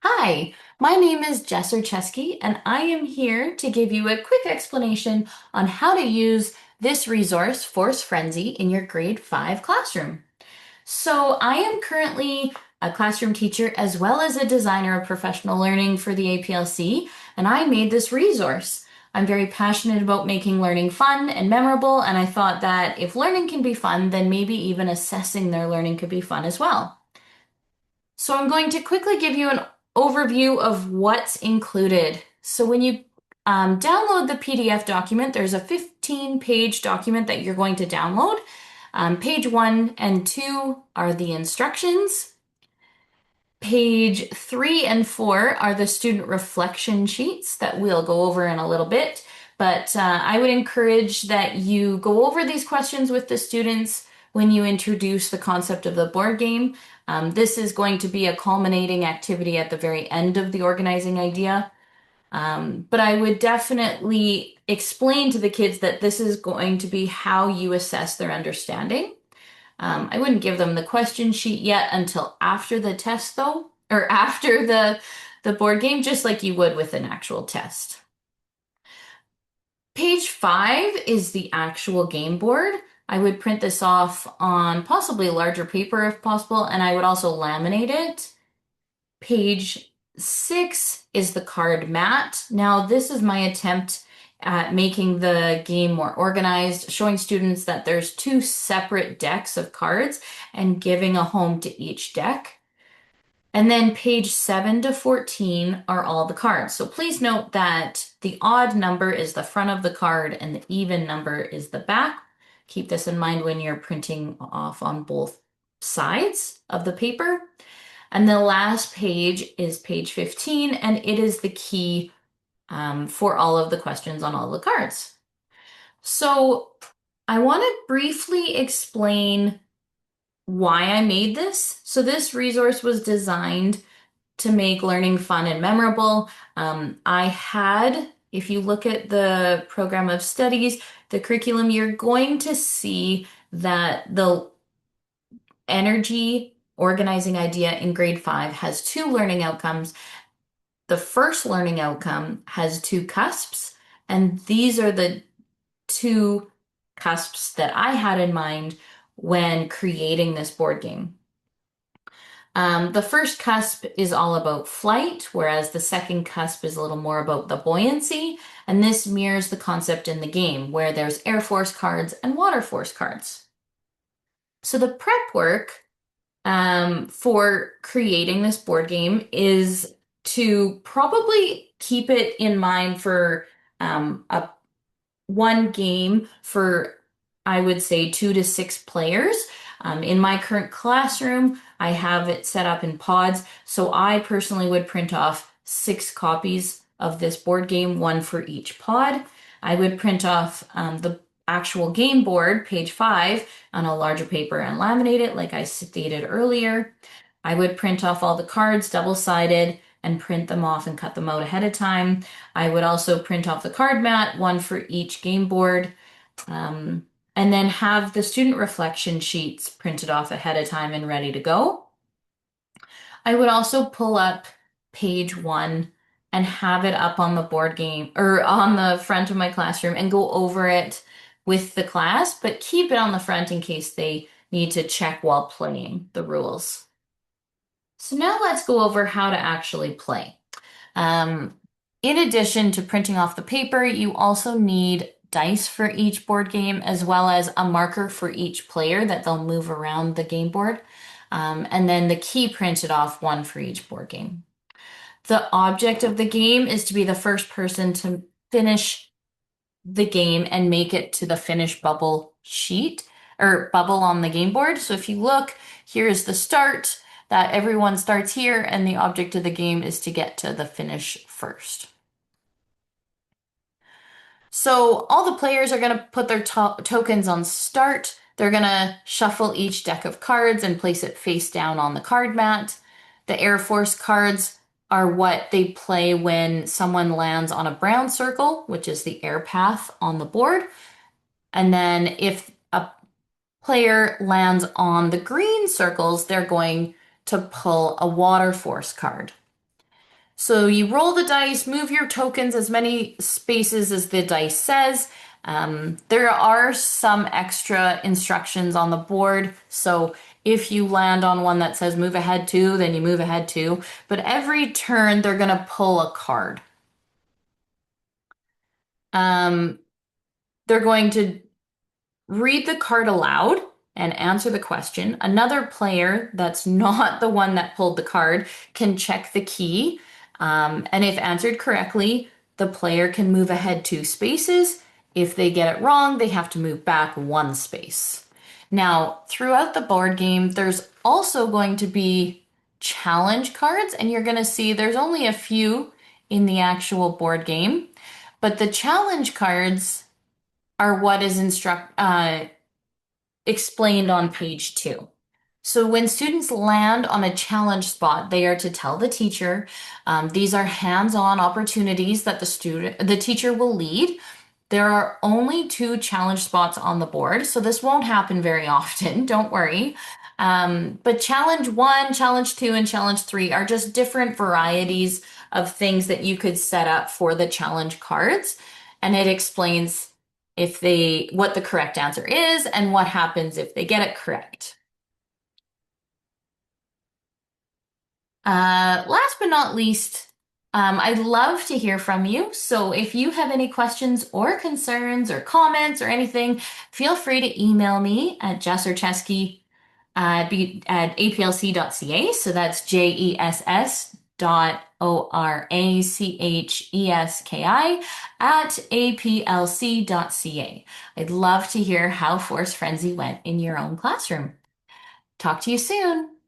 Hi, my name is Jess Chesky, and I am here to give you a quick explanation on how to use this resource, Force Frenzy, in your grade 5 classroom. So, I am currently a classroom teacher as well as a designer of professional learning for the APLC, and I made this resource. I'm very passionate about making learning fun and memorable, and I thought that if learning can be fun, then maybe even assessing their learning could be fun as well. So I'm going to quickly give you an overview of what's included. So when you download the PDF document, there's a 15-page document that you're going to download. Page 1 and 2 are the instructions. Page 3 and 4 are the student reflection sheets that we'll go over in a little bit. But I would encourage that you go over these questions with the students when you introduce the concept of the board game. This is going to be a culminating activity at the very end of the organizing idea. But I would definitely explain to the kids that this is going to be how you assess their understanding. I wouldn't give them the question sheet yet until after the test, though, or after the board game, just like you would with an actual test. Page 5 is the actual game board. I would print this off on possibly larger paper if possible, and I would also laminate it. Page 6 is the card mat. Now, this is my attempt at making the game more organized, showing students that there's two separate decks of cards and giving a home to each deck. And then page 7 to 14 are all the cards. So please note that the odd number is the front of the card and the even number is the back. Keep this in mind when you're printing off on both sides of the paper. And the last page is page 15, and it is the key for all of the questions on all the cards. So I want to briefly explain why I made this. So this resource was designed to make learning fun and memorable. If you look at the program of studies, the curriculum, you're going to see that the energy organizing idea in grade 5 has two learning outcomes. The first learning outcome has two cusps, and these are the two cusps that I had in mind when creating this board game. The first cusp is all about flight, whereas the second cusp is a little more about the buoyancy, and this mirrors the concept in the game, where there's Air Force cards and Water Force cards. So the prep work for creating this board game is to probably keep it in mind for a one game for, I would say, 2 to 6 players. In my current classroom, I have it set up in pods, so I personally would print off 6 copies of this board game, one for each pod. I would print off the actual game board, page 5, on a larger paper and laminate it, like I stated earlier. I would print off all the cards double-sided and print them off and cut them out ahead of time. I would also print off the card mat, one for each game board, and then have the student reflection sheets printed off ahead of time and ready to go. I would also pull up page 1 and have it up on the board game or on the front of my classroom and go over it with the class, but keep it on the front in case they need to check while playing the rules. So now let's go over how to actually play. Um, in addition to printing off the paper, you also need dice for each board game, as well as a marker for each player that they'll move around the game board. And then the key printed off, one for each board game. The object of the game is to be the first person to finish the game and make it to the finish bubble sheet or bubble on the game board. So if you look, here's the start, that everyone starts here, and the object of the game is to get to the finish first. So all the players are going to put their tokens on start. They're going to shuffle each deck of cards and place it face down on the card mat. The Air Force cards are what they play when someone lands on a brown circle, which is the air path on the board. And then if a player lands on the green circles, they're going to pull a Water Force card. So you roll the dice, move your tokens as many spaces as the dice says. There are some extra instructions on the board. So if you land on one that says move ahead two, then you move ahead two. But every turn, they're going to pull a card. Um, they're going to read the card aloud and answer the question. Another player that's not the one that pulled the card can check the key. And if answered correctly, the player can move ahead two spaces. If they get it wrong, they have to move back one space. Now, throughout the board game, there's also going to be challenge cards, and you're going to see there's only a few in the actual board game, but the challenge cards are what is explained on page 2. So when students land on a challenge spot, they are to tell the teacher. These are hands-on opportunities that the teacher will lead. There are only 2 challenge spots on the board, so this won't happen very often. Don't worry. But challenge 1, challenge 2, and challenge 3 are just different varieties of things that you could set up for the challenge cards, and it explains what the correct answer is and what happens if they get it correct. Last but not least, I'd love to hear from you. So if you have any questions or concerns or comments or anything, feel free to email me at jessorcheski at aplc.ca. So that's JESS dot ORACHESKI at aplc.ca. I'd love to hear how Force Frenzy went in your own classroom. Talk to you soon.